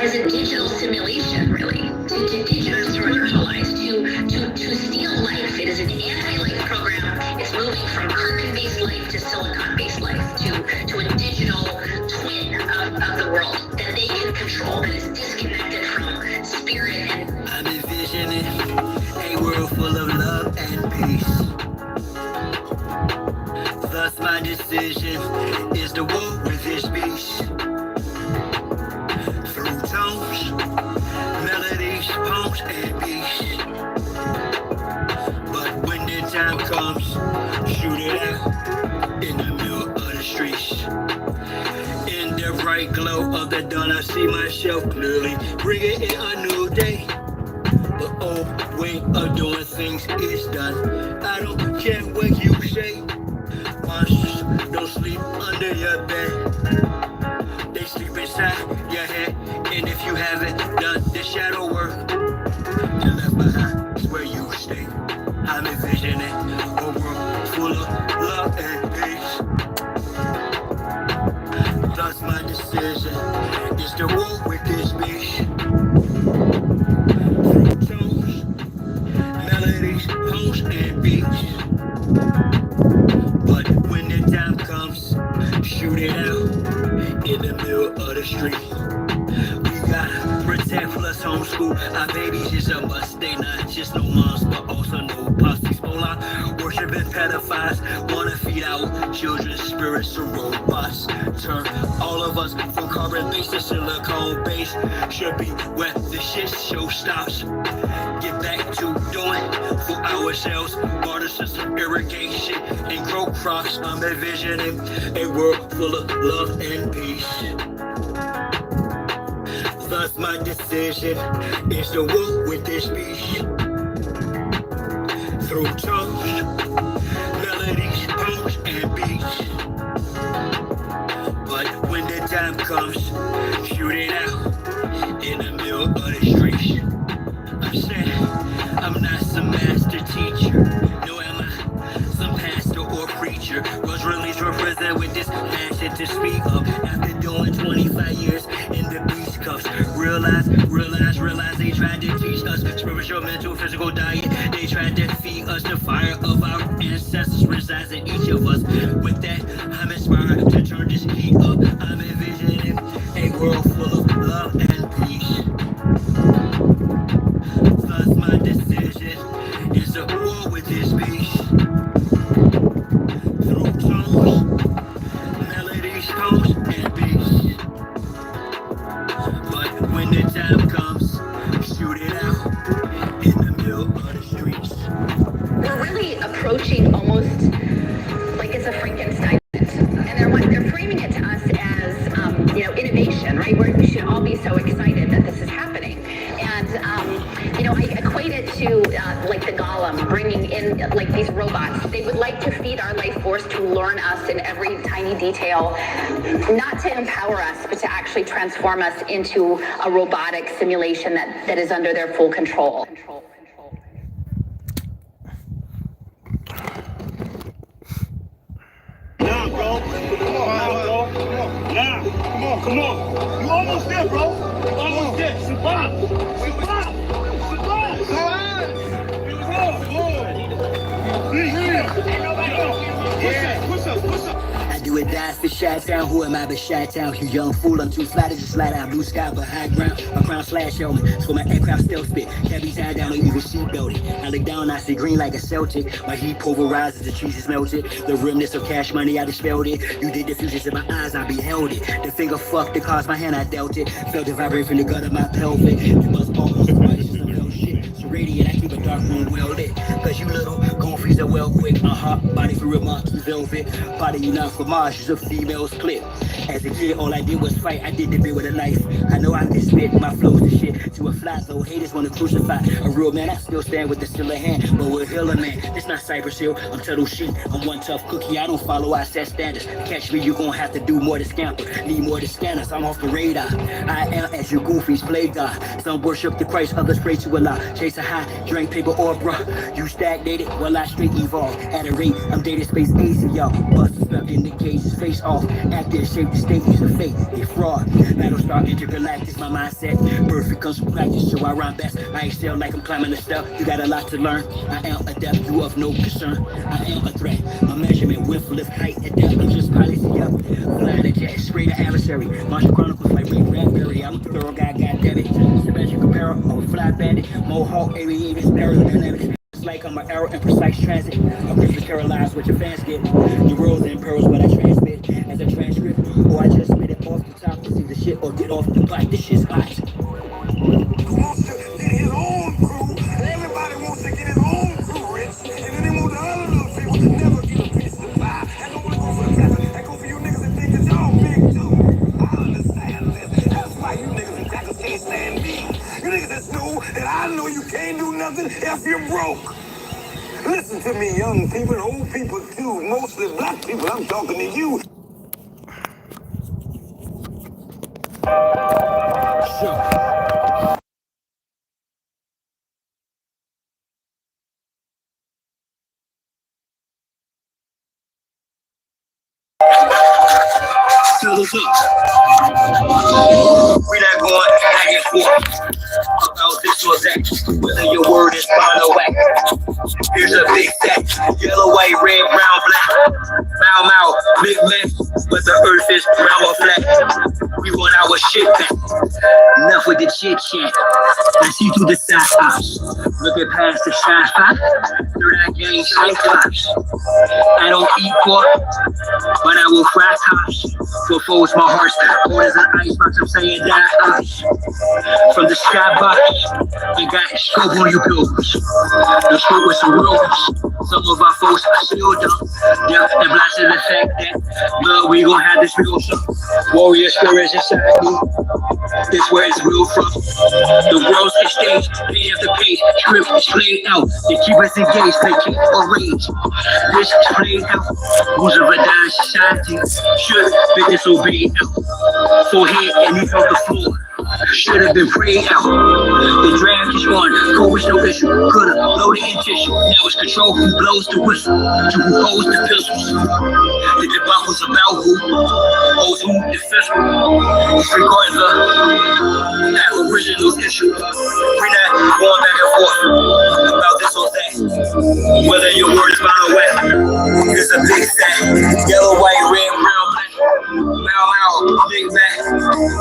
as a digital simulation, really, to digitalize, to steal life. It is an anti-life program. It's moving from carbon-based life to silicon-based life, to a digital twin of the world that they can control, that is disconnected from spirit and... I'm envisioning a world full of love and peace. Thus my decision is to walk with this beast. Through tones, melodies, poems, and beats. But when the time comes, shoot it out in the middle of the streets. In the bright glow of the dawn, I see myself clearly, bringing in a new day. The old way of doing things is done. I don't care what you say. Monsters don't sleep under your bed. They sleep inside your head. And if you haven't done the shadow work, you're left behind is where you stay. I'm envisioning a world full of love and peace. Thus my decision is to walk with this beast. Through tones, melodies, poems, and beats. But when the time comes, shoot it out in the middle of the street. We gotta protect plus homeschool. Our babies is a must. They not just no moms, but also no pops. These polar worshiping pedophiles wanna feed our children's spirits to robots. Turn all of us from carbon-based to silicone-based. Should be where the shit show stops. Get back to doing for ourselves. Water system irrigation and grow crops. I'm envisioning a world full of love and peace. Thus my decision is to walk with this beast. Through tones, melodies, poems, and beats. But when the time comes, shoot it out in the middle of the streets. I'm saying I'm not some master teacher, no am I some pastor or preacher. Was released from prison with this passion to speak up after doing 25 years in the beast cuffs. Realize they tried to teach us spiritual, mental, physical diet. They tried to feed us the fire of our ancestors resides in each of us. With that, I'm inspired to turn this heat up. I'm envisioning a world full of love and peace. Thus my decision is to war with this beast. Through tones, melodies, poems, and beats. But when the time comes, shoot it out in the middle of the streets. We're really approaching almost like it's a Frankenstein. And they're framing it to us as, innovation, right? We should all be so excited that this is happening. And, I equate it to like the golem, bringing in like these robots. They would like to feed our life force to learn us in every tiny detail, not to empower us, but to actually transform us into a robotic simulation that is under their full control. Nah, bro. Come on. You almost there, bro. Almost there. Survive. I do it die for Chi-Town. Who am I but Chi-Town? You young fool, I'm too fly to just slide out. Blue sky but high ground. My crown slash helmet, so my aircraft still spit. Can't be tied down or even seat belted. I look down, I see green like a Celtic. My heat pulverizes, the cheese is melted. The remnants of cash money, I dispelled it. You did the fusions in my eyes, I beheld it. The finger fucked, the cause my hand, I dealt it. Felt it vibrate from the gut of my pelvic. You must almost somebody some hell shit. So radiant, I keep a dark room well lit. Cause you little goofies are well quick. Hot body for real monkey velvet. Body you not for Mars, is a female's clip. As a kid, all I did was fight. I did the bit with a knife. I know I can spit my flows and shit to a fly, though haters wanna crucify a real man. I still stand with the still hand, but we're healing man. It's not Cypress Hill, I'm Turtle Sheep. I'm one tough cookie, I don't follow, I set standards. To catch me, you gon' have to do more to scamper. Need more to scanners, I'm off the radar. I am as your goofies play God. Some worship the Christ, others pray to Allah. Chase a a high, drink paper or bruh. You stagnated while I straight evolve. At a rate, I'm data space easy, y'all. Busters stuck in the cages, face off. Active shape the state, use a fake, they fraud. Battlestar intergalactic, my mindset. Perfect comes from practice, so I rhyme best. I excel like I'm climbing the step. You got a lot to learn. I am adept, you of no concern. I am a threat. My measurement, width, lift, height, and depth. I'm just policy up. Flying a jet, straight to adversary. Martial Chronicles like Ray Bradbury. I'm a thorough guy, goddammit. Sebastian Capero, I'm a fly bandit. Mohawk, aviators, aerodynamics. It's like I'm an arrow in precise transit. I'm Christmas Caroline's what your fans get. The rose and pearls what I transmit as a transcript. Or I just spit it off the top to see the shit or get off the bike. This shit's hot. Who wants to get his own crew? Everybody wants to get his own crew rich. And then they want the other little people to never get a piece of the pie. That don't go for the captain. That go for you niggas that think that y'all big too. I understand this. That's why you niggas and jackers can't stand me. You niggas that know that I know you can't do nothing if you're broke. Listen to me, young people, and old people too. Mostly black people, I'm talking to you. Sure. ToLU'S up. We're not going back and forth about this or that. Whether your word is fine or whack. Here's a big fact: yellow, white, red, brown, black. Bow, mouth, big man, but the earth is round or flat. We want our shit back. Enough with the chit chat. I see through the side eyes. Looking past the shy spot. Third eye game, side flash. I don't eat pork, but I will fry tops. For foes, my heart's cold as an icebox. I'm saying that ice from the skybox. You got scope on you bills. The scope with some rules. Some of our folks are still dumb. Yeah, and blasting the fact that blood, we gon' have this real stuff. Warrior spirits inside me. This where it's real from. The world's a stage, page after page. Script is played out. They keep us engaged, they keep our rage. This is played out. Rules of a dying society. Should be disobeyed out. Forehead and he felt the floor. Should have been prayed out. The draft is on. Coach no issue. Could've loaded in tissue. Now it's control who blows the whistle. To who holds the pistols. The debacle's about who holds who the fiscal. Disregarding the aboriginal issue. We're not going back and forth about this or that. Whether your word is fine or wet. It's a big fact. Yellow, white, red, brown, black. Bow out, big back.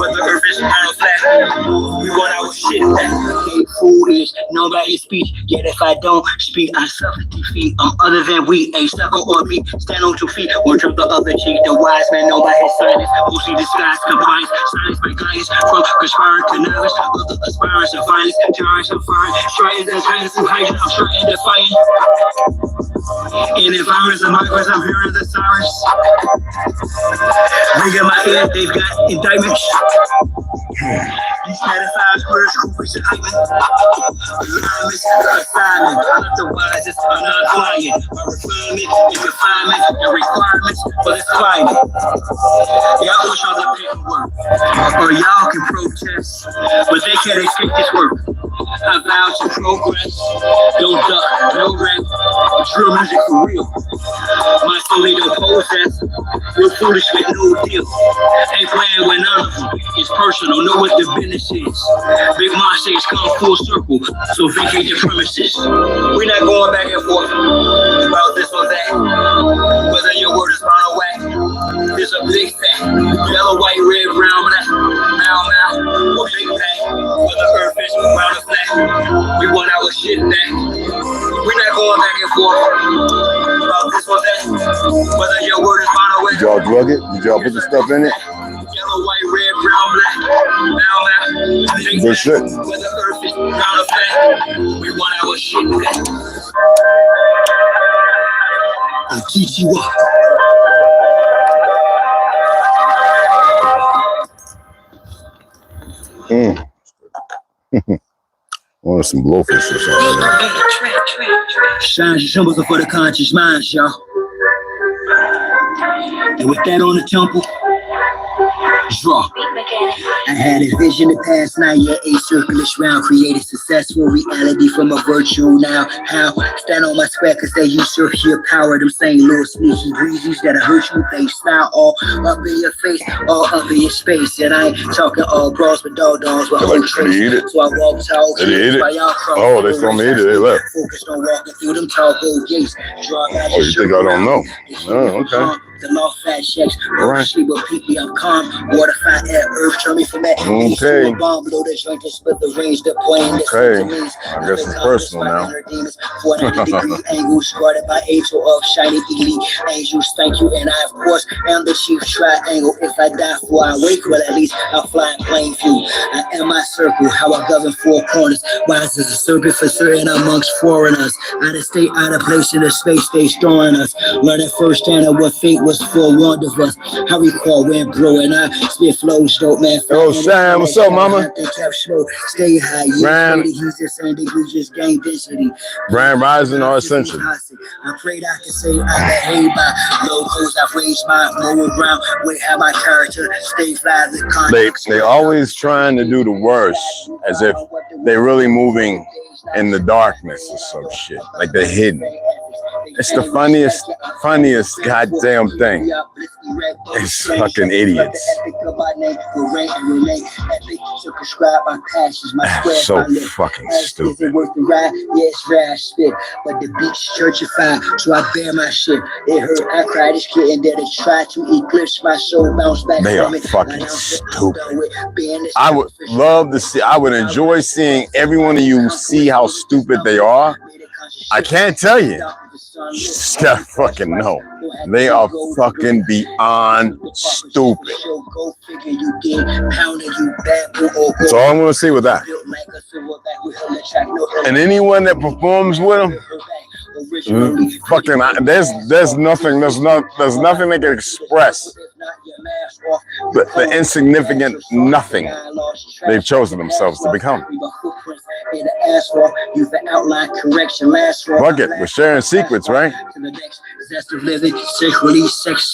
But the earth is round or flat. We want our shit back. Ain't foolish, known by his speech. Yet if I don't speak, I suffer defeat. Other than we, a sucker or me. Stand on 2 feet or jump the other cheek. The wise man known by his silence. Mostly disguised compliance. Science by guidance. From conspiring to nervous. Other aspirants of violence. Giants of fire. Striking as hands and hiding. I'm striking defiant. In environments of migrants, I'm hearing the sirens. Ringing my ear, they've got indictments. These 95 squares, Coopers and Hyman. Alignments, assignment. I'm the wisest, I'm not flying. My refinement is confinement and requirements for this climate. Y'all push all the paperwork, or y'all can protest, but they can't escape this work. I vow to progress, no duck, no rap, drill music for real. My soul ain't no possess, real foolish with no deal. Ain't playing with none of them, it's personal, know what the business is. Big Mom says come full circle, so vacate your premises. We're not going back and forth about this or that, whether your word is fine or whack. It's a big fact, yellow, white, red, brown, black, brown mouth, or big pack, whether earth is round or flat. We want our shit back. We're not going back and forth about this or that, whether your word is fine or whack. Did y'all drug it? Did y'all put the stuff in it? Yellow, white, red, brown, black, brown mouth, big Good pack, shit. whether earth is round or flat. We want our shit back. I'll teach you up. Wanted some blowfish or something. Signs and symbols are for the conscious minds, y'all. And with that on the temple, draw. I had a vision the past night, yeah, a circulus round, created successful reality from a virtual now. How? Stand on my square, cause they usurp your power. Them saying little sneaky breezes that'll hurt you, they style all up in your face, all up in your space. And I ain't talking all bras, but dogs with whole traits. So I walk tall, oh, they told me eat it, they left. Focused on walking through them tall gold gates. Oh, you think I don't know? Oh, okay. The law fat shakes. All right. She will keep me, I'm calm. Water, fire, air, earth, turn me from that. Okay. Bomb, blow the joint, just split the range, the plane. Okay. I guess it's personal now. 490-degree angle, guarded by angel of shiny elite angels. Thank you, and I, of course, am the chief triangle. If I die before I wake, well, at least I'll fly in plain view. I am my circle, how I govern four corners. Wise as a serpent for certain amongst foreigners. Out of state, out of place in the space they storing us. Learning firsthand of what fate was forewarned of us. How we call when bro and I spit flows dope, man. Yo, Sam, what's up, mama? Stay high. Brand, He's just saying that we just gain density. Brand Rising or Ascension. I prayed I could say I got hate by logos. I've raised my lower ground. We have my character. Stay fly the context. They always trying to do the worst as if they're really moving in the darkness or some shit. Like they're hidden. It's the funniest goddamn thing. It's fucking idiots. So fucking stupid. Yes, rash spit, but the beach churchified, so I bear my shit. It hurt, I cried as kid, and then it tried to eclipse my soul, bounce back. They are fucking stupid. I would love to see, I would enjoy seeing every one of you see how stupid they are. I can't tell you. You just gotta fucking know. They are fucking beyond stupid. That's all I'm gonna see with that. And anyone that performs with them, fucking, there's nothing they can express the insignificant nothing they've chosen themselves to become. Fuck it, we're sharing secrets, right?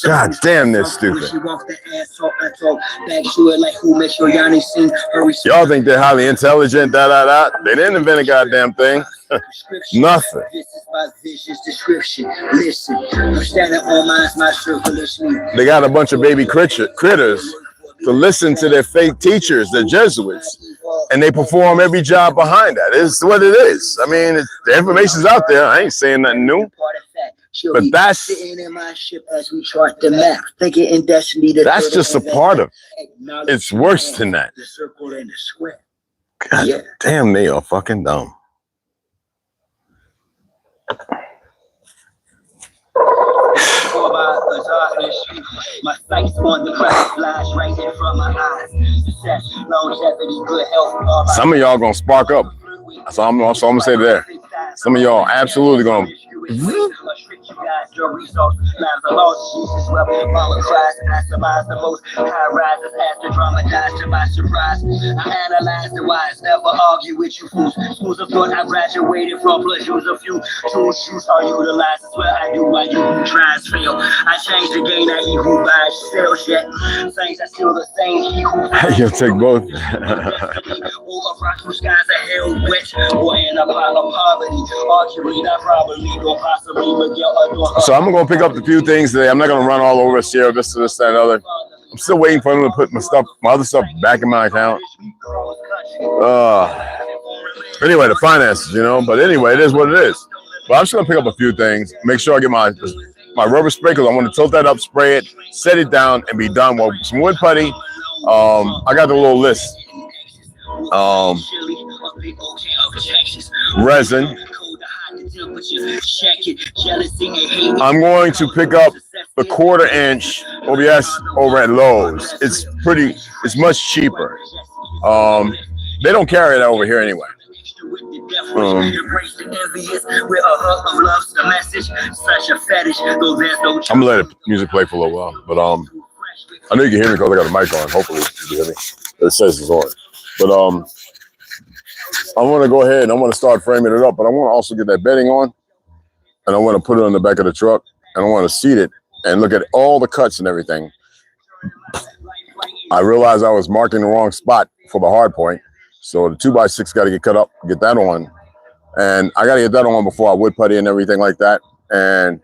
God damn, they're stupid. Y'all think they're highly intelligent, They didn't invent a goddamn thing. Nothing. They got a bunch of baby critters to listen to their fake teachers, the Jesuits, and they perform every job behind that. It's what it is. I mean, the information's out there. I ain't saying nothing new. But that's just a part of it. It's worse than that. God damn, they are fucking dumb. My sights on the flash right in front of my eyes. Longevity, good health. Some of y'all gonna spark up. That's all I'm gonna say there. Some of y'all absolutely gonna. Your resource lives are lost. Jesus wept, mama cries, I surmise the most high rises after dramatize to my surprise. I analyze the wise, never argue with you fools. Schools of thought I graduated from, plus use a few tools. Shoes are utilized as well. I do while you who tries fail. I change the game, not he who buys sells yet. Things are still the same. He who you'll take both. Over rock whose skies are hell wet, or in a pile of poverty. Arguably, not probably, or possibly, Miguel. So I'm gonna pick up a few things today. I'm not gonna run all over Sierra Vista, this, that, and other. I'm still waiting for them to put my other stuff back in my account. Anyway, the finances, you know. But anyway, it is what it is. But I'm just gonna pick up a few things. Make sure I get my rubber spray because I want to tilt that up, spray it, set it down, and be done with some wood putty. I got the little list. Resin. I'm going to pick up the 1/4 inch OBS over at Lowe's. It's much cheaper. They don't carry that over here anyway. I'm gonna let the music play for a little while, but I know you can hear me because I got the mic on. Hopefully you can hear me. It says it's on. But I want to go ahead and I want to start framing it up, but I want to also get that bedding on, and I want to put it on the back of the truck, and I want to seat it and look at all the cuts and everything. I realized I was marking the wrong spot for the hard point. So the 2x6 got to get cut up, get that on. And I got to get that on before I wood putty and everything like that. And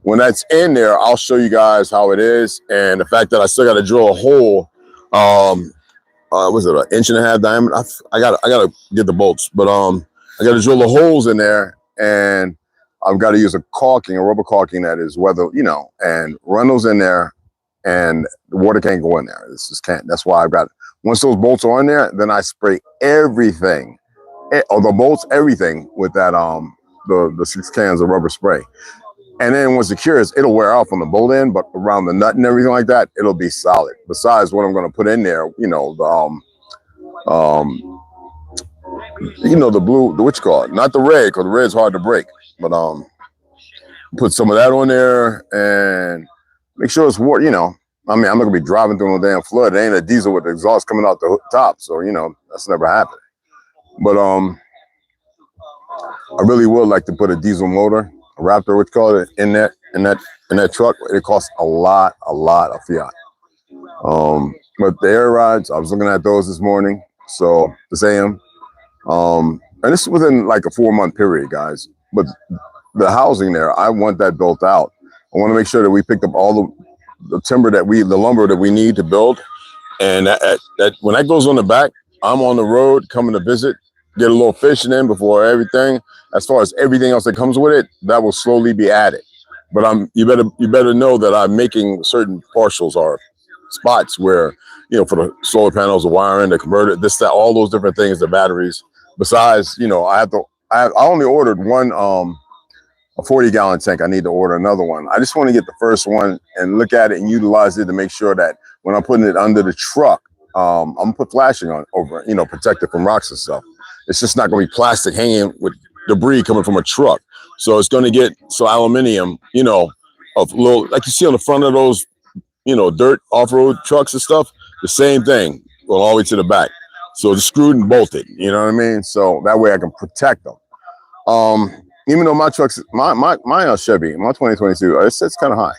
when that's in there, I'll show you guys how it is. And the fact that I still got to drill a hole, was it 1.5 inches diameter? I gotta get the bolts, but I got to drill the holes in there, and I've got to use a rubber caulking that is weather, and run those in there, and the water can't go in there. This just can't. That's why I've got, once those bolts are in there, then I spray everything, or the bolts, everything with that the 6 cans of rubber spray. And then once it cures, it'll wear off on the bolt end, but around the nut and everything like that, it'll be solid. Besides what I'm going to put in there, the blue, what you call it? Not the red, because the red's hard to break. But put some of that on there and make sure it's water. I'm not going to be driving through no damn flood. It ain't a diesel with the exhaust coming out the top, so that's never happened. But I really would like to put a diesel motor, a Raptor, what you call it, in that truck. It costs a lot of fiat. But the air rides, I was looking at those this morning. So this AM, and this is within like a 4-month period, guys. But the housing there, I want that built out. I want to make sure that we picked up all the timber the lumber that we need to build. And that when that goes on the back, I'm on the road coming to visit, get a little fishing in before everything. As far as everything else that comes with it, that will slowly be added. But you better know that I'm making certain partials or spots where, for the solar panels, the wiring, the converter, this, that, all those different things, the batteries. Besides, I only ordered one a 40-gallon tank. I need to order another one. I just want to get the first one and look at it and utilize it to make sure that when I'm putting it under the truck, I'm gonna put flashing on over, protect it from rocks and stuff. It's just not going to be plastic hanging with debris coming from a truck. So it's going to get aluminum, of little, like you see on the front of those, dirt off-road trucks and stuff. The same thing, going all the way to the back. So it's screwed and bolted. You know what I mean? So that way I can protect them. Even though my trucks, my Chevy, my 2022, it's kind of high.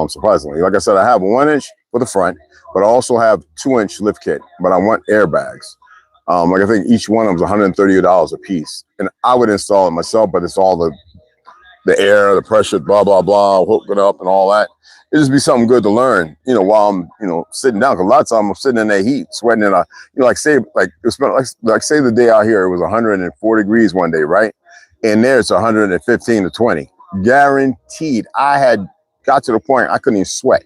Surprisingly, like I said, I have 1 inch for the front, but I also have 2-inch lift kit. But I want airbags. Like I think each one of them was $130 a piece, and I would install it myself, but it's all the air, the pressure, blah blah blah, hook it up and all that. It'd just be something good to learn, while I'm sitting down. Because a lot of times I'm sitting in that heat, sweating in say the day out here it was 104 degrees one day, right? And there it's 115 to 20. Guaranteed. I had got to the point I couldn't even sweat.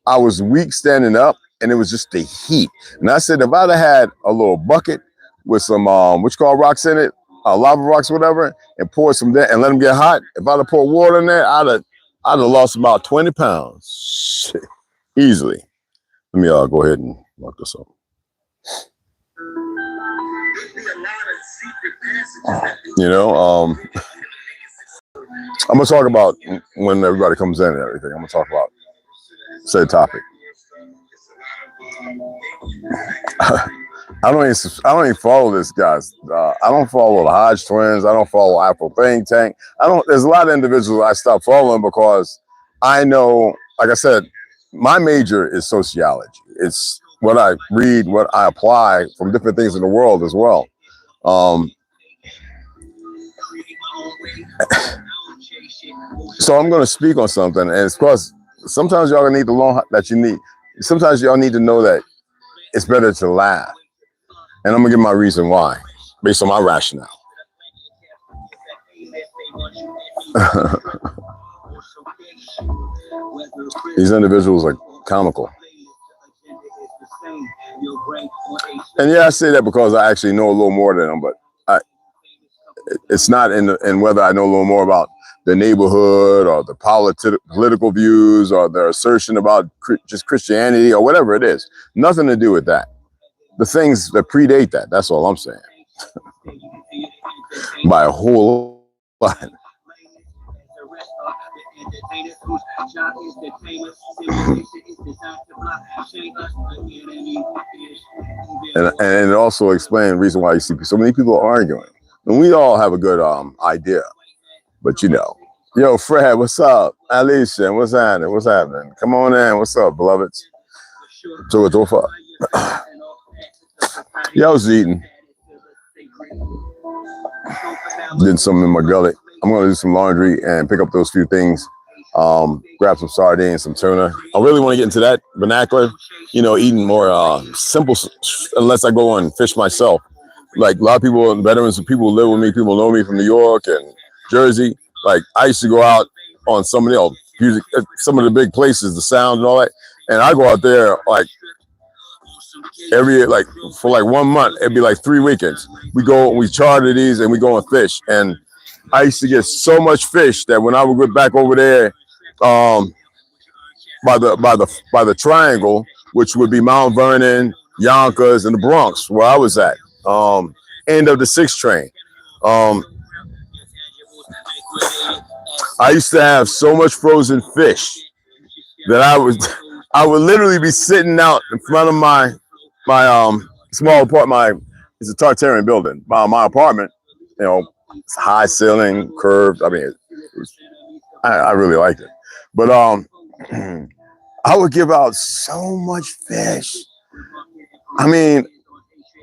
I was weak standing up. And it was just the heat. And I said, if I'd have had a little bucket with some, rocks in it, lava rocks, whatever, and pour some there and let them get hot, if I'd have poured water in there, I'd have lost about 20 pounds. Shit. Easily. Let me go ahead and lock this up. I'm going to talk about when everybody comes in and everything. I'm going to talk about said topic. I don't even follow this, guys. I don't follow the Hodge twins. I don't follow Afro Think Tank. There's a lot of individuals I stopped following because I know, like I said, my major is sociology. It's what I read, what I apply from different things in the world as well. So I'm going to speak on something, and it's because sometimes y'all need to learn that sometimes y'all need to know that it's better to laugh. And I'm gonna give my reason why, based on my rationale. These individuals are comical. And yeah, I say that because I actually know a little more than them, but it's not in whether I know a little more about the neighborhood or the political views or their assertion about just Christianity or whatever it is. Nothing to do with that. The things that predate that, that's all I'm saying. By a whole lot. And it also explains the reason why you see so many people arguing. And we all have a good idea. But yo, Fred, what's up? Alicia, what's happening? Come on in. What's up, beloveds? So it's over. Yeah, I was eating. Did something in my gullet. I'm gonna do some laundry and pick up those few things. Grab some sardines, some tuna. I really want to get into that vernacular, you know, eating more simple, unless I go and fish myself. Like a lot of people, veterans, people who live with me, people know me from New York and Jersey. Like I used to go out on some of the music, some of the big places, the Sound and all that. And I go out there like for like 1 month, it'd be like 3 weekends. We charter these and we go and fish. And I used to get so much fish that when I would get back over there, by the triangle, which would be Mount Vernon, Yonkers, and the Bronx, where I was at, end of the 6 train. I used to have so much frozen fish that I would literally be sitting out in front of my small apartment. It's a Tartarian building. My apartment, you know, it's high ceiling, curved. I mean, I really liked it. But I would give out so much fish. I mean,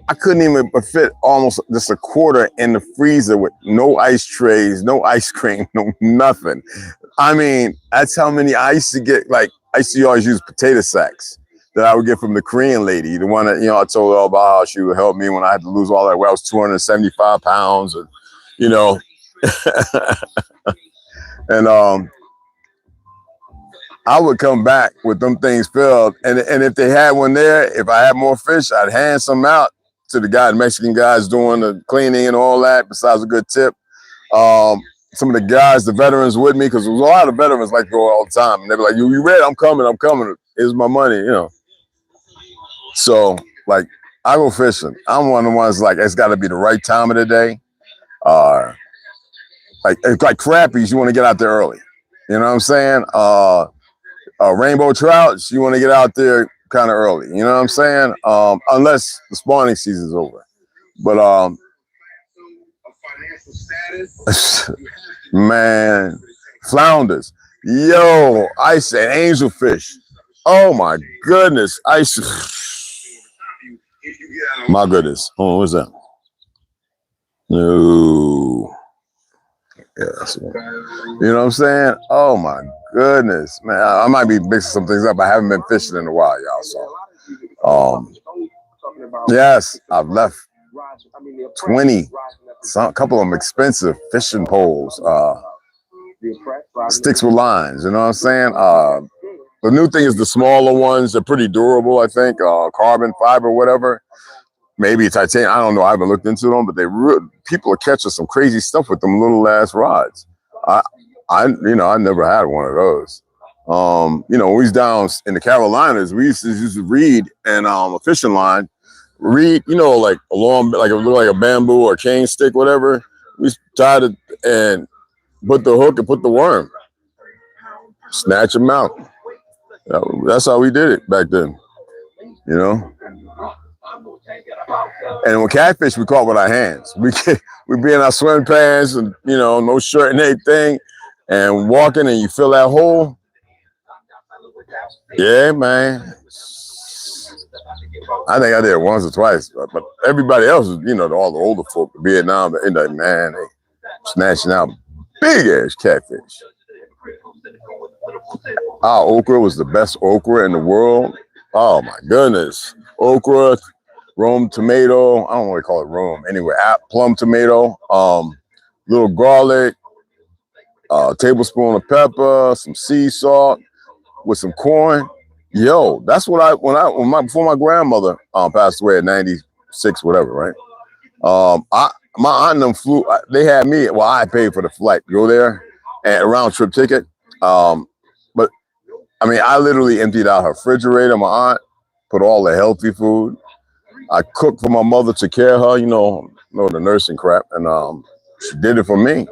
I couldn't even fit almost just a quarter in the freezer with no ice trays, no ice cream, no nothing. I mean, that's how many I used to get. Like, I used to always use potato sacks that I would get from the Korean lady, the one that, you know, I told her about how she would help me when I had to lose all that weight. I was 275 pounds, and, you know, and I would come back with them things filled. And if they had one there, if I had more fish, I'd hand some out to the Mexican guys doing the cleaning and all that, besides a good tip. Some of the guys, the veterans with me, because there was a lot of veterans like go all the time. And they'd be like, you ready? I'm coming. Here's my money, you know. So, like, I go fishing. I'm one of the ones, like, it's got to be the right time of the day. Like crappies, you want to get out there early. You know what I'm saying? Rainbow trouts, you want to get out there kind of early. You know what I'm saying? Unless the spawning season's over. But, man, flounders. Yo, I said angelfish. Oh, my goodness. My goodness. Oh, what's that? No. Yes. You know what I'm saying? Oh my goodness, man. I might be mixing some things up. I haven't been fishing in a while, y'all. So yes, I've left 20, a couple of them expensive fishing poles, sticks with lines, you know what I'm saying? The new thing is the smaller ones. They're pretty durable, I think. Carbon fiber, whatever. Maybe titanium. I don't know. I haven't looked into them, but people are catching some crazy stuff with them little ass rods. I never had one of those. When we was down in the Carolinas, we used to reed and a fishing line. Reed, like a long, like a bamboo or cane stick, whatever. We tied it and put the hook and put the worm. Snatch them out. That's how we did it back then, you know. And when catfish, we caught with our hands. We'd be in our swim pants and, no shirt and anything, and walking, and you fill that hole. Yeah, man. I think I did it once or twice, but everybody else, all the older folk, Vietnam, man, they snatching out big ass catfish. Our okra was the best okra in the world. Oh my goodness. Okra, Rome tomato, I don't know what to call it, Rome. Anyway, plum tomato, little garlic, tablespoon of pepper, some sea salt with some corn. Yo, that's what before my grandmother passed away at 96, whatever, right? My aunt and them flew, they had me, well, I paid for the flight, go there, and a round trip ticket. But I mean, I literally emptied out her refrigerator, my aunt, put all the healthy food. I cooked for my mother, took care of her, the nursing crap. And she did it for me,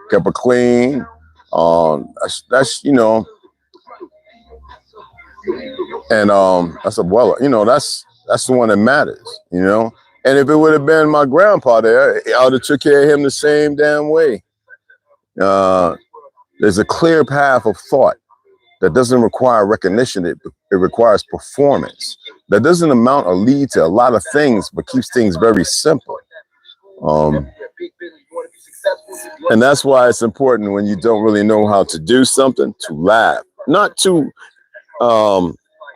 kept her clean. That's and that's that's the one that matters, And if it would have been my grandpa there, I would have took care of him the same damn way. There's a clear path of thought that doesn't require recognition. It requires performance. That doesn't amount or lead to a lot of things, but keeps things very simple. And that's why it's important when you don't really know how to do something to laugh, not to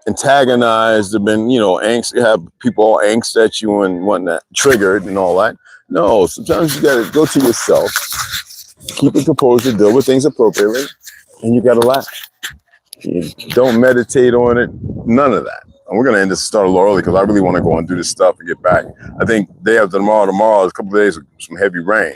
antagonize, angst, have people all angst at you and whatnot, triggered and all that. No, sometimes you gotta go to yourself, keep it composed, deal with things appropriately, and you gotta laugh. You don't meditate on it, none of that. And we're gonna end this start a little early because I really want to go and do this stuff and get back. I think day after tomorrow is a couple of days of some heavy rain.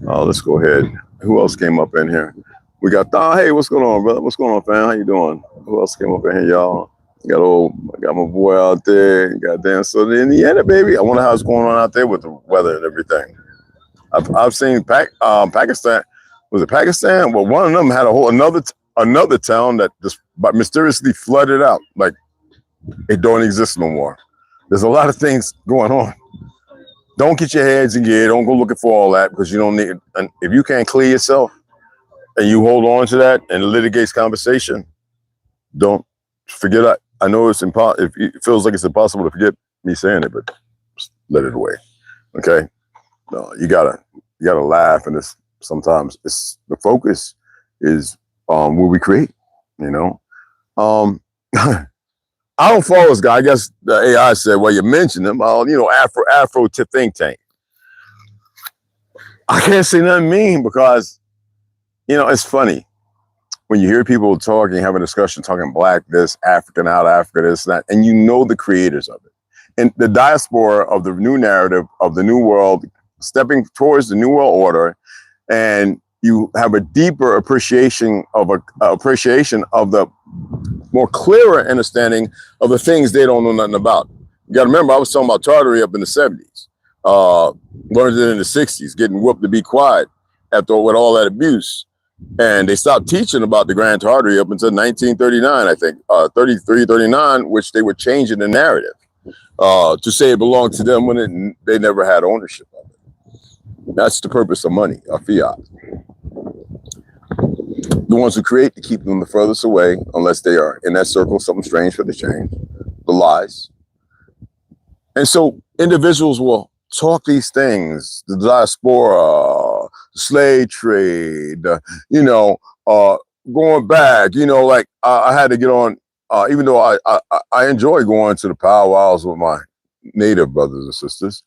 Let's go ahead. Who else came up in here? We got hey, what's going on, brother? What's going on, fam? How you doing? Who else came up in here, y'all? I got my boy out there. Goddamn, so in Indiana, baby. I wonder how it's going on out there with the weather and everything. I've seen Pakistan. Was it Pakistan? Well, one of them had another town that just mysteriously flooded out, like it don't exist no more. There's a lot of things going on. Don't get your heads in gear. Don't go looking for all that because you don't need. And if you can't clear yourself and you hold on to that and it litigates conversation, don't forget it. I know it's impossible. It feels like it's impossible to forget me saying it, but just let it away. Okay? No, you gotta laugh, and sometimes the focus is what we create. I don't follow this guy. I guess the AI said, well, you mentioned him. Afro to think tank. I can't say nothing mean because, it's funny when you hear people talking, having a discussion, talking black this, African out, Africa this, that, and the creators of it. And the diaspora of the new narrative of the new world, stepping towards the new world order, and you have a deeper appreciation of the more clearer understanding of the things they don't know nothing about. You got to remember, I was talking about Tartary up in the 70s, learned it in the 60s, getting whooped to be quiet with all that abuse. And they stopped teaching about the Grand Tartary up until 1939, I think, 33, 39, which they were changing the narrative to say it belonged to them when they never had ownership of it. That's the purpose of money, of fiat. The ones who create to keep them the furthest away, unless they are in that circle, something strange for the change, the lies. And so individuals will talk these things, the diaspora, the slave trade, going back, like I had to get on, even though I enjoy going to the powwows with my native brothers and sisters.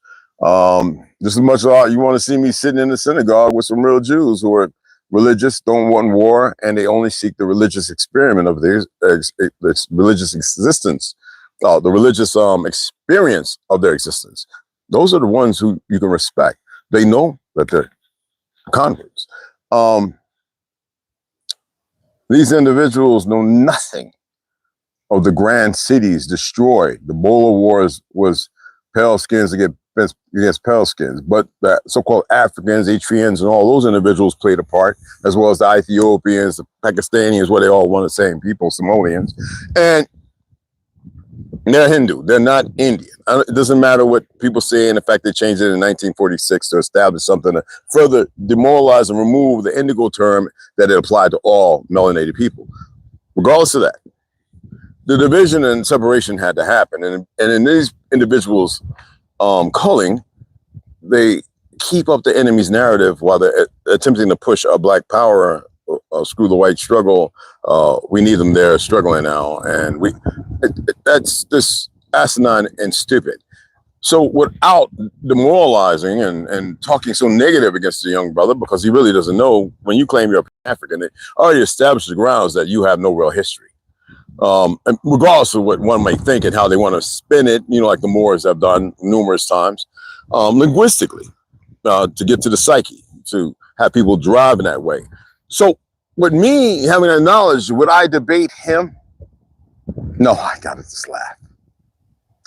Just as much as you want to see me sitting in the synagogue with some real Jews who are religious, don't want war, and they only seek the religious experiment of their religious existence, the religious experience of their existence. Those are the ones who you can respect. They know that they're converts. These individuals know nothing of the grand cities destroyed. The Boer Wars was pale skins against pale skins, but the so-called Africans, Eritreans, and all those individuals played a part, as well as the Ethiopians, the Pakistanians, where they all one the same people, Somalians, and they're Hindu. They're not Indian. It doesn't matter what people say, and the fact they changed it in 1946 to establish something to further demoralize and remove the indigo term that it applied to all melanated people. Regardless of that, the division and separation had to happen, and in these individuals' culling, they keep up the enemy's narrative while they're attempting to push a black power, screw the white struggle. We need them there struggling now, and that's just asinine and stupid. So without demoralizing and talking so negative against the young brother, because he really doesn't know, when you claim you're African, it already established the grounds that you have no real history. And regardless of what one might think and how they want to spin it, like the Moors have done numerous times, linguistically, to get to the psyche, to have people drive in that way. So with me having that knowledge, would I debate him? No, I gotta just laugh.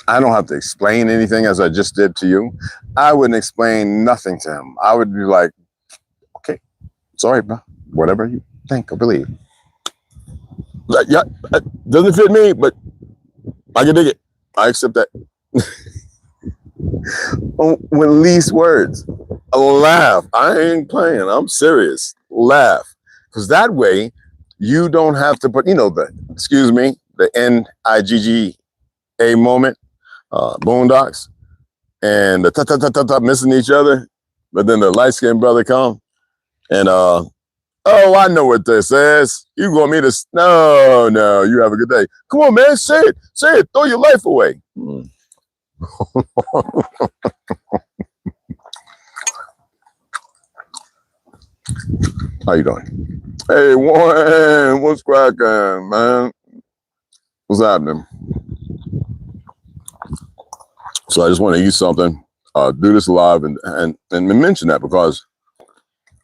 I don't have to explain anything as I just did to you. I wouldn't explain nothing to him. I would be like, okay, sorry, bro, whatever you think or believe. Yeah, it doesn't fit me, but I can dig it. I accept that. With least words, laugh. I ain't playing. I'm serious. Laugh, because that way You don't have to put, the NIGGA moment, Boondocks, and the ta missing each other, but then the light-skinned brother come and oh, I know what this is. You want me to? No, you have a good day. Come on, man, say it, throw your life away. How you doing? Hey, Warren, what's cracking, man? What's happening? So I just want to eat something, do this live, and mention that because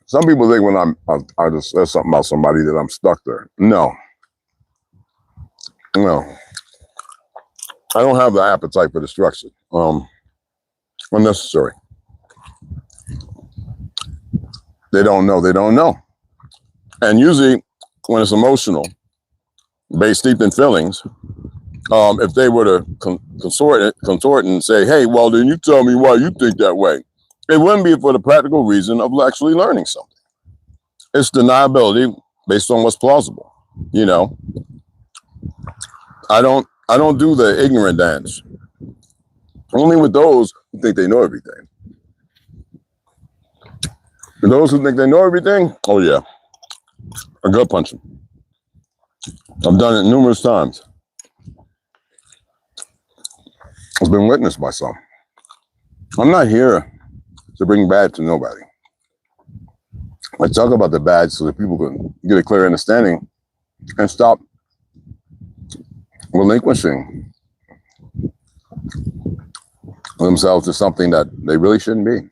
some people think when I just said something about somebody that I'm stuck there. No. I don't have the appetite for destruction. Unnecessary. They don't know. And usually when it's emotional, based deep in feelings, if they were to contort and say, hey, well, then you tell me why you think that way. It wouldn't be for the practical reason of actually learning something. It's deniability based on what's plausible. I don't do the ignorant dance. Only with those who think they know everything. For those who think they know everything, oh yeah, I gut punch them. I've done it numerous times. It's been witnessed by some. I'm not here to bring bad to nobody. I talk about the bad so that people can get a clear understanding and stop relinquishing themselves to something that they really shouldn't be.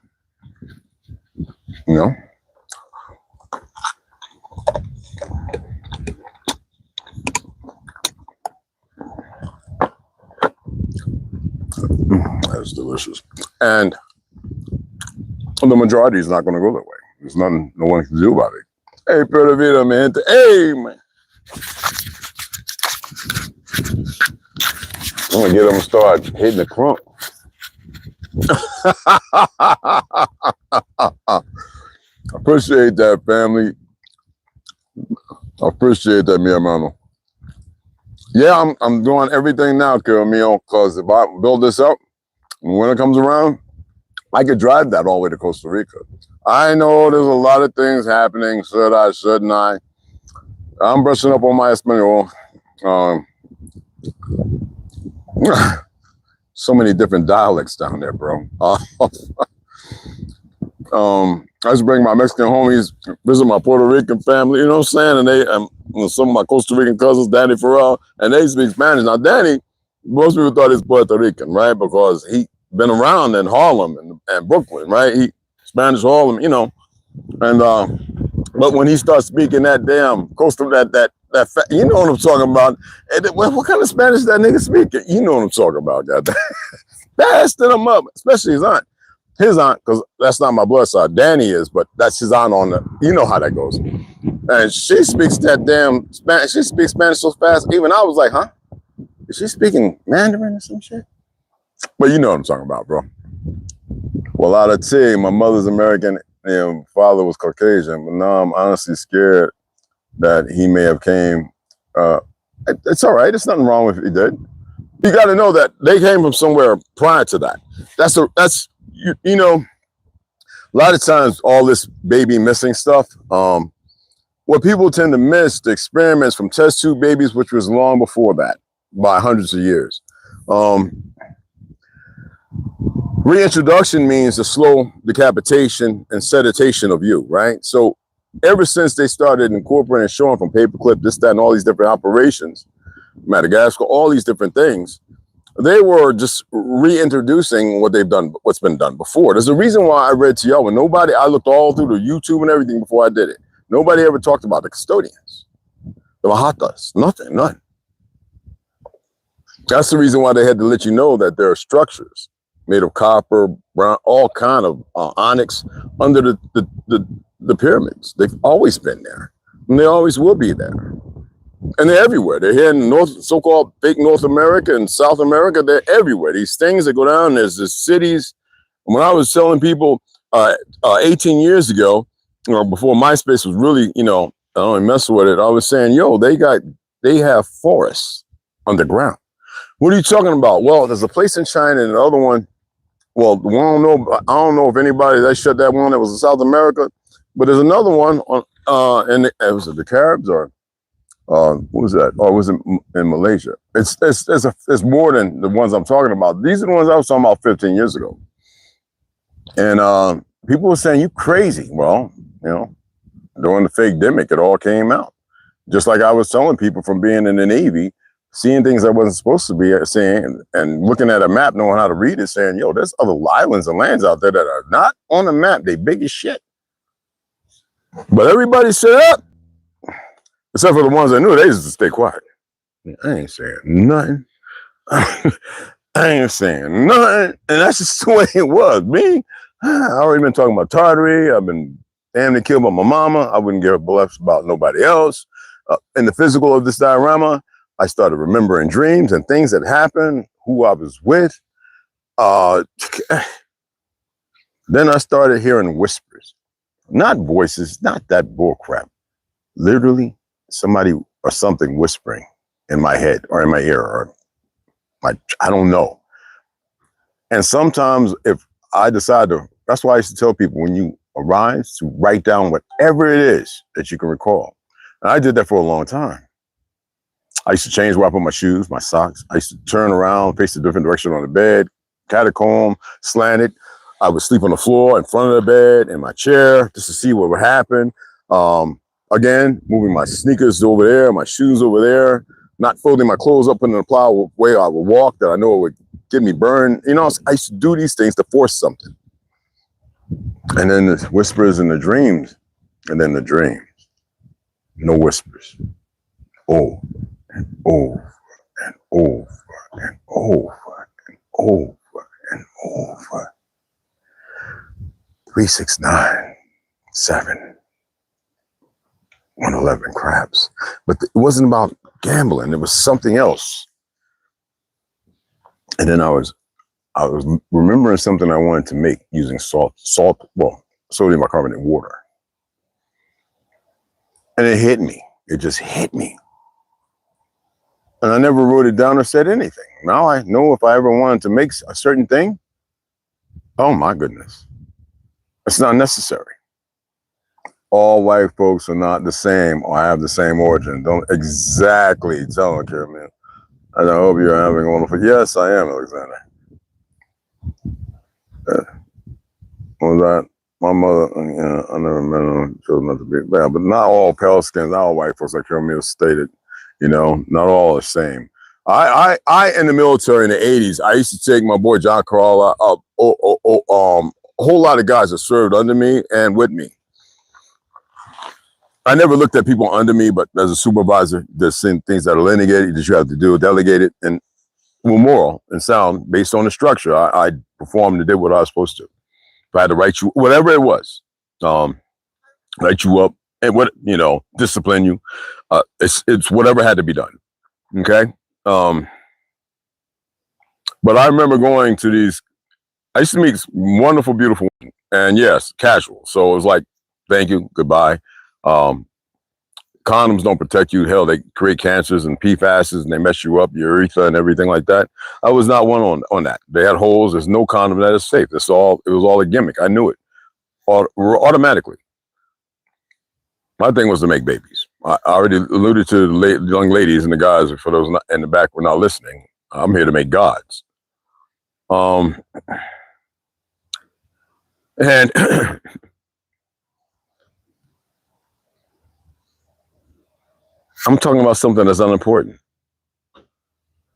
That's delicious. And the majority is not going to go that way. There's no one can do about it. Hey, Pura Vida, man. Hey, man. I'm going to get them to start hitting the crunk. Appreciate that, family. I appreciate that, mi hermano. Yeah, I'm doing everything now, Kiramio, because if I build this up, when it comes around, I could drive that all the way to Costa Rica. I know there's a lot of things happening. Should I, shouldn't I? I'm brushing up on my Espanol. So many different dialects down there, bro. I just bring my Mexican homies, visit my Puerto Rican family, you know what I'm saying? And some of my Costa Rican cousins, Danny Farrell, and they speak Spanish. Now, Danny, most people thought he's Puerto Rican, right? Because he been around in Harlem and Brooklyn, right? He Spanish Harlem, And but when he starts speaking that damn coastal, you know what I'm talking about. And what kind of Spanish that nigga speaking? You know what I'm talking about, goddamn. Blasting him up, especially his aunt. His aunt, because that's not my blood side. Danny is, but that's his aunt on the, you know how that goes. And she speaks that damn Spanish. She speaks Spanish so fast. Even I was like, huh? Is she speaking Mandarin or some shit? But you know what I'm talking about, bro. Well, out of tea, my mother's American and father was Caucasian, but now I'm honestly scared that he may have came. It's all right. There's nothing wrong with it he did. You got to know that they came from somewhere prior to that. That's you know, a lot of times all this baby missing stuff, what people tend to miss, the experiments from test tube babies, which was long before that, by hundreds of years. Reintroduction means the slow decapitation and sedition of you, right? So ever since they started incorporating, showing from paperclip, this, that, and all these different operations, Madagascar, all these different things, they were just reintroducing what's been done before. There's a reason why I read to y'all when I looked all through the YouTube and everything before I did it. Nobody ever talked about the custodians, the Mahatas, none. That's the reason why they had to let you know that there are structures made of copper, brown, all kind of onyx under the pyramids. They've always been there, and they always will be there. And they're everywhere. They're here in so-called fake North America and South America. They're everywhere. These things that go down, there's the cities. When I was telling people 18 years ago, before MySpace was really, I don't even mess with it. I was saying, yo, they have forests underground. What are you talking about? Well, there's a place in China and the other one. Well, the one I don't know if anybody that shut that one that was in South America, but there's another one on was it the Caribs or what was that? Oh, it was in Malaysia. It's more than the ones I'm talking about. These are the ones I was talking about 15 years ago. And people were saying, you crazy. Well, you know, during the fake demic, it all came out. Just like I was telling people from being in the Navy, seeing things I wasn't supposed to be seeing, and looking at a map, knowing how to read it, saying, yo, there's other islands and lands out there that are not on the map. They big as shit. But everybody shut up. Except for the ones I knew, they just stay quiet. I ain't saying nothing. I ain't saying nothing. And that's just the way it was. Me, I already been talking about Tartary. I've been damn near killed by my mama. I wouldn't give a bless about nobody else. In the physical of this diorama, I started remembering dreams and things that happened, who I was with. Then I started hearing whispers, not voices, not that bullcrap. Literally, somebody or something whispering in my head or in my ear or I don't know. And sometimes if I decide to, that's why I used to tell people when you arise to write down whatever it is that you can recall. And I did that for a long time. I used to change where I put my shoes, my socks. I used to turn around, face a different direction on the bed, catacomb, slanted. I would sleep on the floor in front of the bed, in my chair, just to see what would happen. Again, moving my sneakers over there, my shoes over there, not folding my clothes up in the plow way I would walk that I know it would get me burned. You know, I used to do these things to force something. And then the whispers and the dreams, and then the dreams. No whispers. Oh. And over and over and over and over and over. 3, 6, 9, 7, 111 craps. But it wasn't about gambling. It was something else. And then I was remembering something I wanted to make using sodium bicarbonate water. And it hit me. It just hit me. And I never wrote it down or said anything. Now I know if I ever wanted to make a certain thing, oh my goodness, it's not necessary. All white folks are not the same or have the same origin. Don't exactly tell them, Karen, man. And I hope you're having a wonderful, yes, I am, Alexander. What was that? My mother, I never met her, chose not to be bad, but not all pale skins, not all white folks, like Karen stated. You know, not all the same. I in the military in the 80s, I used to take my boy John Carl, a whole lot of guys that served under me and with me. I never looked at people under me, but as a supervisor, there's some things that are litigated that you have to do, delegated, and were moral and sound based on the structure. I performed and did what I was supposed to. If I had to write you, whatever it was, write you up and discipline you. It's whatever had to be done. Okay. But I remember going to these, I used to meet wonderful, beautiful women, and yes, casual. So it was like, thank you, goodbye. Condoms don't protect you. Hell, they create cancers and PFASs and they mess you up, your urethra and everything like that. I was not one on that. They had holes. There's no condom that is safe. It was all a gimmick. I knew it automatically. My thing was to make babies. I already alluded to the young ladies and the guys, for those in the back who are not listening. I'm here to make gods. And I'm talking about something that's unimportant.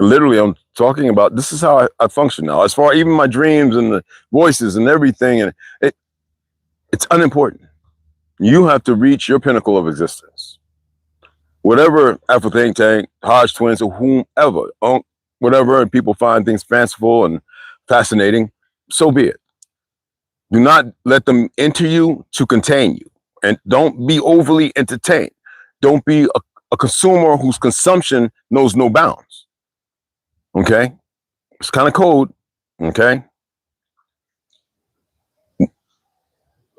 Literally, I'm talking about, this is how I function now. As far even my dreams and the voices and everything, and it's unimportant. You have to reach your pinnacle of existence. Whatever Afro Think Tank, Hodge Twins, or whomever, whatever, and people find things fanciful and fascinating, so be it. Do not let them enter you to contain you. And don't be overly entertained. Don't be a consumer whose consumption knows no bounds. Okay? It's kind of cold. Okay?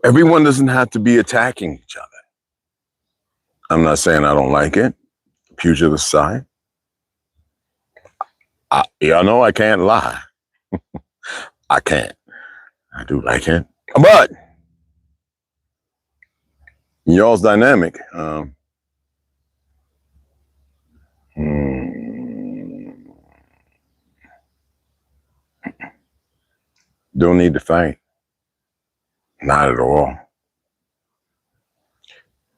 Everyone doesn't have to be attacking each other. I'm not saying I don't like it. Pugilist side. Y'all know I can't lie. I can't. I do like it. But y'all's dynamic. Don't need to fight. Not at all.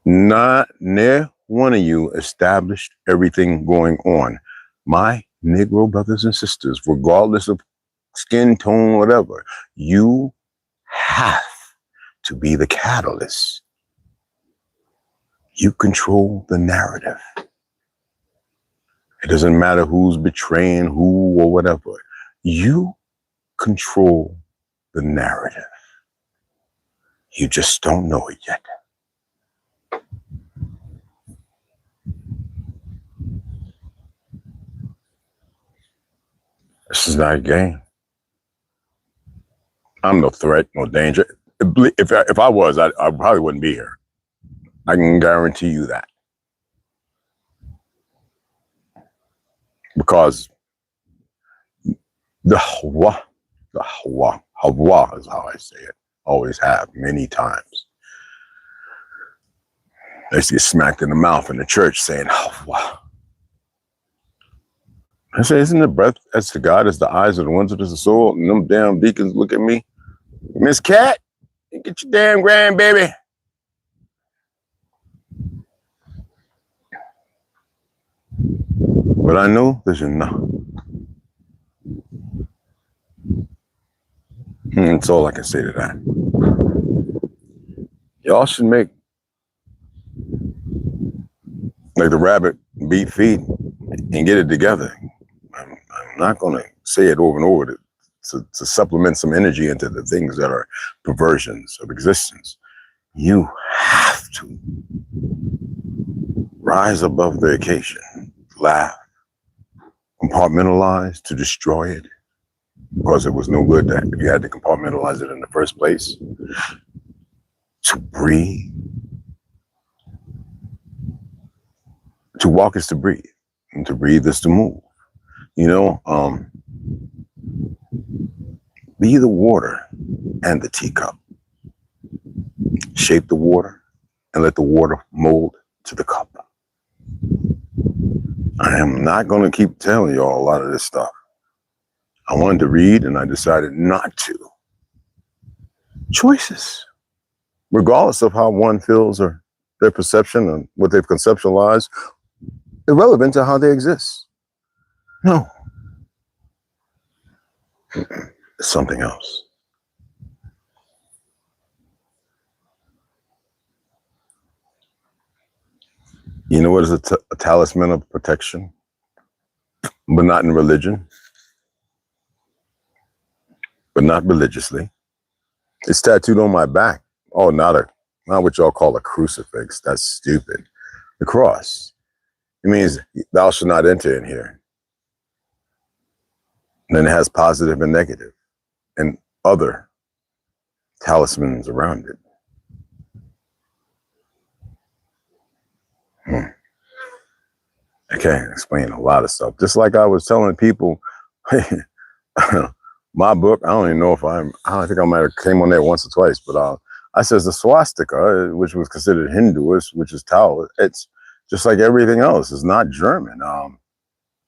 Not near one of you established everything going on. My Negro brothers and sisters, regardless of skin tone, whatever, you have to be the catalyst. You control the narrative. It doesn't matter who's betraying who or whatever. You control the narrative. You just don't know it yet. This is not a game. I'm no threat, no danger. If I was, I probably wouldn't be here. I can guarantee you that. Because the Hawa is how I say it. Always have, many times. I used to get smacked in the mouth in the church saying, Hawa. I say, isn't the breath as to God as the eyes of the ones of the soul? And them damn deacons look at me. Miss Cat, get your damn grandbaby. But I know there's enough. That's all I can say to that. Y'all should make like the rabbit beat feet and get it together. I'm not going to say it over and over to supplement some energy into the things that are perversions of existence. You have to rise above the occasion, laugh, compartmentalize to destroy it, because it was no good that if you had to compartmentalize it in the first place. To breathe. To walk is to breathe, and to breathe is to move. You know, be the water and the teacup. Shape the water and let the water mold to the cup. I am not going to keep telling y'all a lot of this stuff. I wanted to read and I decided not to. Choices. Regardless of how one feels or their perception and what they've conceptualized, irrelevant to how they exist. No. It's something else. You know what is a talisman of protection? But not in religion. But not religiously. It's tattooed on my back. Oh, not what y'all call a crucifix. That's stupid. The cross. It means thou shalt not enter in here. And then it has positive and negative and other talismans around it. I can't explain a lot of stuff. Just like I was telling people, my book, I don't even know if I think I might have came on there once or twice, but I says the swastika, which was considered Hinduist, which is Tao, it's just like everything else. It's not German.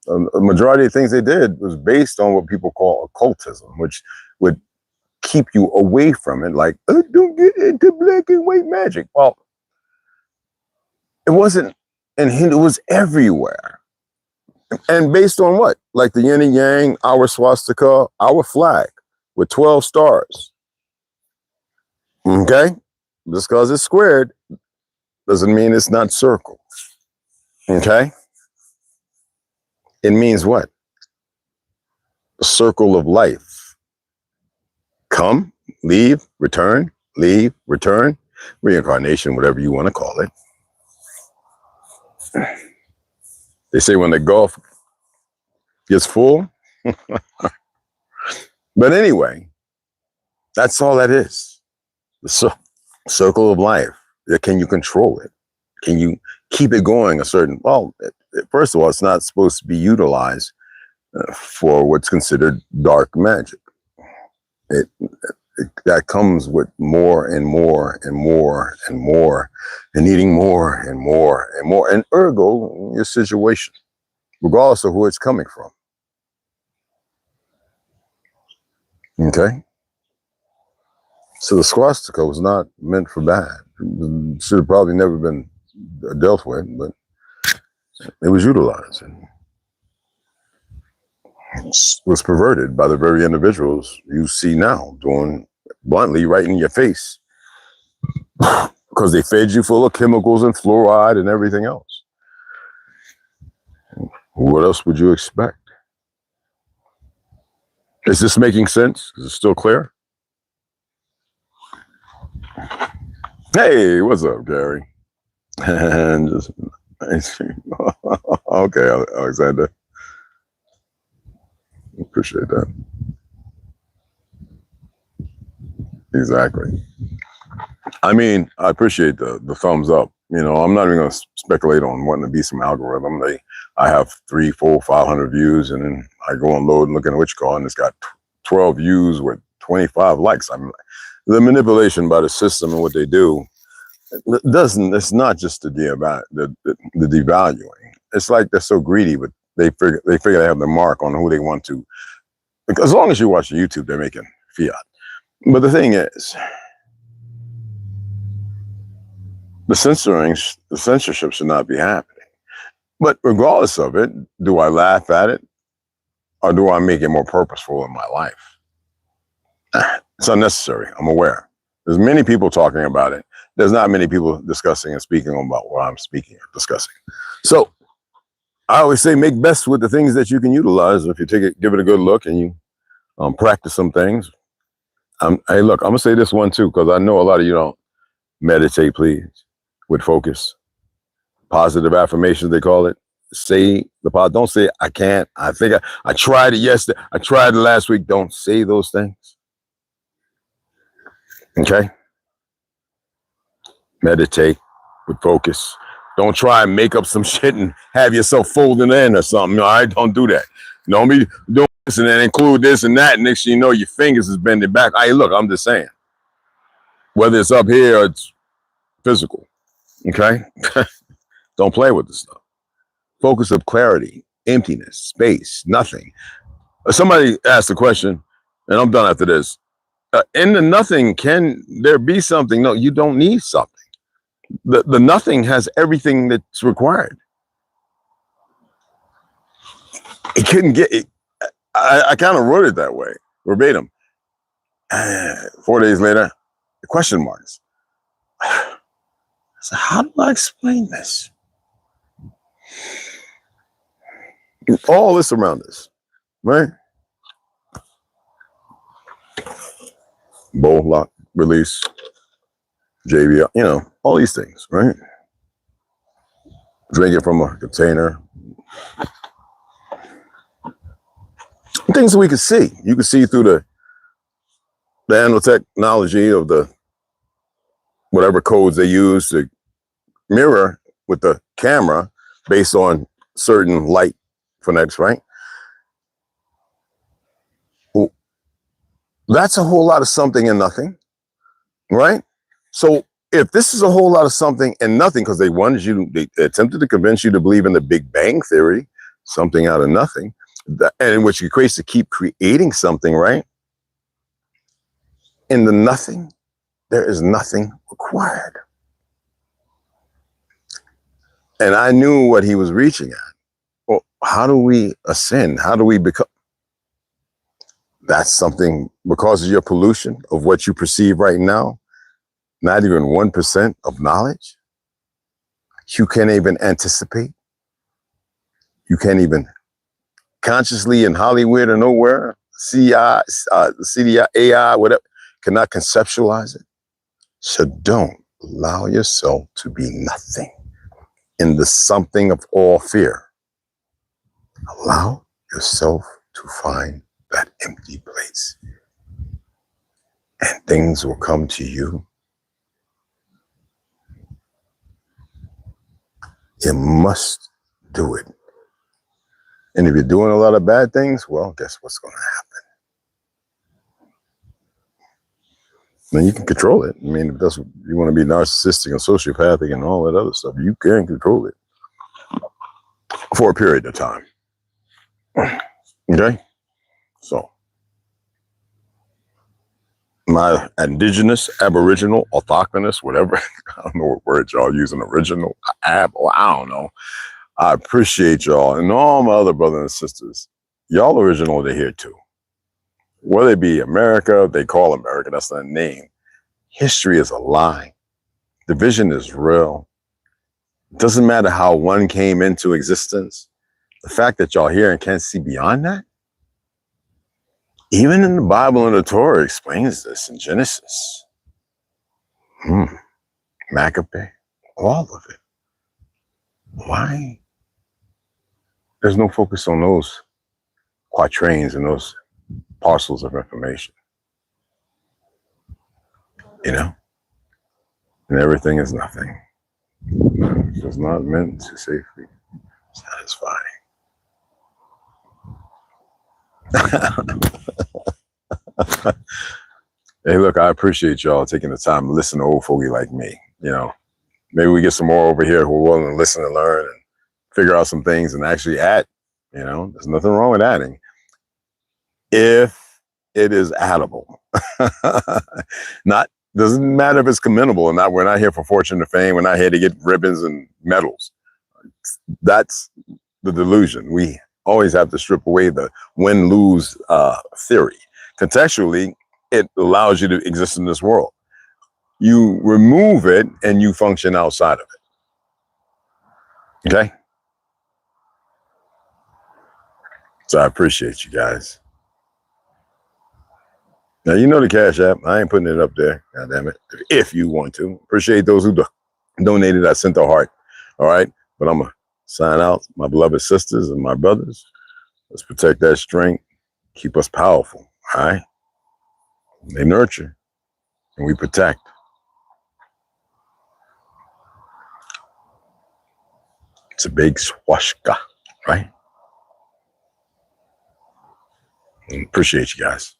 A majority of things they did was based on what people call occultism, which would keep you away from it. Like, don't get into black and white magic. Well, it wasn't in Hindu, it was everywhere. And based on what? Like the yin and yang, our swastika, our flag with 12 stars. Okay? Just because it's squared doesn't mean it's not circle. Okay? It means what? The circle of life. Come, leave, return, reincarnation, whatever you want to call it. They say when the gulf gets full. But anyway, that's all that is. The circle of life. Can you control it? Can you keep it going a certain, well, first of all, it's not supposed to be utilized for what's considered dark magic. That comes with more and more and more and more, and needing more and more and more, and ergo your situation, regardless of who it's coming from. Okay? So the swastika was not meant for bad. It should have probably never been dealt with, but it was utilized and was perverted by the very individuals you see now doing bluntly right in your face, because they fed you full of chemicals and fluoride and everything else. What else would you expect? Is this making sense? Is it still clear? Hey, what's up, Gary? And just okay, Alexander. Appreciate that. Exactly. I mean, I appreciate the thumbs up. You know, I'm not even going to speculate on wanting to be some algorithm. I have 300, 400, 500 views, and then I go and load and look at which call, and it's got 12 views with 25 likes. I mean, the manipulation by the system and what they do it's not just the devaluing. It's like they're so greedy, but they figure they have the mark on who they want to. Because as long as you watch YouTube, they're making fiat. But the thing is, the censorship should not be happening. But regardless of it, do I laugh at it, or do I make it more purposeful in my life? It's unnecessary. I'm aware. There's many people talking about it. There's not many people discussing and speaking about what I'm speaking or discussing. So I always say make best with the things that you can utilize. If you take it, give it a good look, and you practice some things. Hey, look, I'm gonna say this one too, because I know a lot of you don't. Meditate, please, with focus. Positive affirmations, they call it. Say the part. Don't say I can't. I think I tried it yesterday. I tried it last week. Don't say those things. Okay. Meditate with focus. Don't try and make up some shit and have yourself folding in or something. All right, don't do that. Don't be doing this and then include this and that. Next thing you know, your fingers is bending back. Hey, look, I'm just saying. Whether it's up here or it's physical, okay? Don't play with this stuff. Focus of clarity, emptiness, space, nothing. Somebody asked the question, and I'm done after this. In the nothing, can there be something? No, you don't need something. The nothing has everything that's required. It couldn't get it. I kind of wrote it that way, verbatim. 4 days later, the question marks. So how do I explain this? All this around us, right? Bowl lock, release, JBL, you know, all these things, right? Drink it from a container. Things that we can see. You can see through the nanotechnology of the whatever codes they use to mirror with the camera based on certain light phonetics, right? Well, that's a whole lot of something and nothing, right? So if this is a whole lot of something and nothing, because they attempted to convince you to believe in the Big Bang Theory, something out of nothing, and which equates to keep creating something, right? In the nothing, there is nothing required. And I knew what he was reaching at. Well, how do we ascend? How do we become? That's something, because of your pollution of what you perceive right now, not even 1% of knowledge. You can't even anticipate. You can't even consciously in Hollywood or nowhere, CDI, AI, whatever, cannot conceptualize it. So don't allow yourself to be nothing in the something of all fear. Allow yourself to find that empty place, and things will come to you You must do it. And if you're doing a lot of bad things, well, guess what's going to happen? Then you can control it. I mean, if that's what you want to be narcissistic and sociopathic and all that other stuff, you can control it for a period of time. Okay? So, my indigenous, aboriginal, orthogonous, whatever, I don't know what word y'all using, original, I don't know. I appreciate y'all and all my other brothers and sisters. Y'all original to here too. Whether it be America, they call America, that's their name. History is a lie. Division is real. It doesn't matter how one came into existence. The fact that y'all here and can't see beyond that. Even in the Bible and the Torah explains this in Genesis. Maccabee, all of it. Why? There's no focus on those quatrains and those parcels of information. You know? And everything is nothing. It is not meant to safely satisfy. Hey, look, I appreciate y'all taking the time to listen to old fogey like me. You know, maybe we get some more over here who are willing to listen and learn and figure out some things and actually add. You know, there's nothing wrong with adding if it is addable. Doesn't matter if it's commendable or not. We're not here for fortune or fame. We're not here to get ribbons and medals. That's the delusion. We always have to strip away the win-lose theory. Contextually, it allows you to exist in this world. You remove it and you function outside of it. Okay? So I appreciate you guys. Now, you know the Cash App. I ain't putting it up there. God damn it. If you want to. Appreciate those who donated. I sent a heart. All right? But I'm going to sign out. My beloved sisters and my brothers. Let's protect that strength. Keep us powerful. All right? They nurture. And we protect. It's a big swashka. Right? Appreciate you guys.